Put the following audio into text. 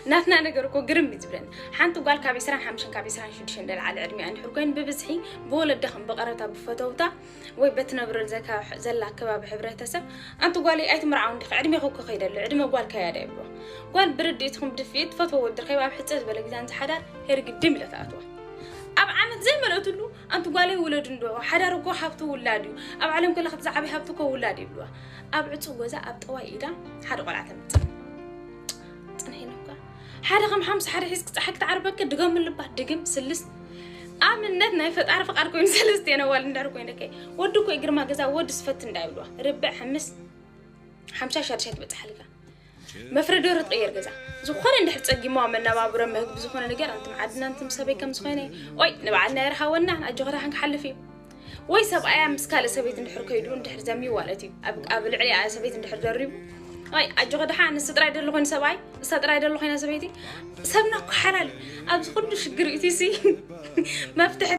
ناتنا نجركو قرم بتبرن حنتو قال كابيسران حمشن كابيسران شدشن دل على علمي أن حركين ببزحي بول الدخن بقرتها بفتوتا ويبتنا برزكا زلا كباب حبرته سب أنتو قالي أيت مرعون دخ علمي خوك خير العلمي قال كيا يبرو قال برديتهم بدفيت فتوى ودرخي باب حتى بلقيان حدار هرق الدم لتاتوا أب عمد زي ما قلت له أنتو قالي ولد ندو حدا ركو حبتو ولاديو أب علم كل خد زعبي حبتو كو ولادي بلوا أب عتو جوزا أب طوائدا حدا قلعة تمت تنهينوكا حدا قام حمس حدا حس حق تعرفك دقم اللي بعد دقم سلس آمن نتنا يفت أعرف أركوين سلس تينا والن داركوين كي ودكو يجر ما جزا ود سفت ندايلوا ربع حمسة شرشت بتحلقة مفرد دور تغير جزا زخون عند حد تجي ما عملنا ما برمه بزخون نجار أنتم عدنا أنتم سبي كم زخونة وي نبعدنا يرحونا أجغرا هنك حل فيه وي سب أيام سكالة سبيت ندحر كيدون ندحر زمي والتي قبل علي على سبيت ندحر درب وي أجغرا حان السترايد اللي خون سباي السترايد اللي خون سبيتي سبنا حلال أبز خلنا شجر إتيسي ما فتحت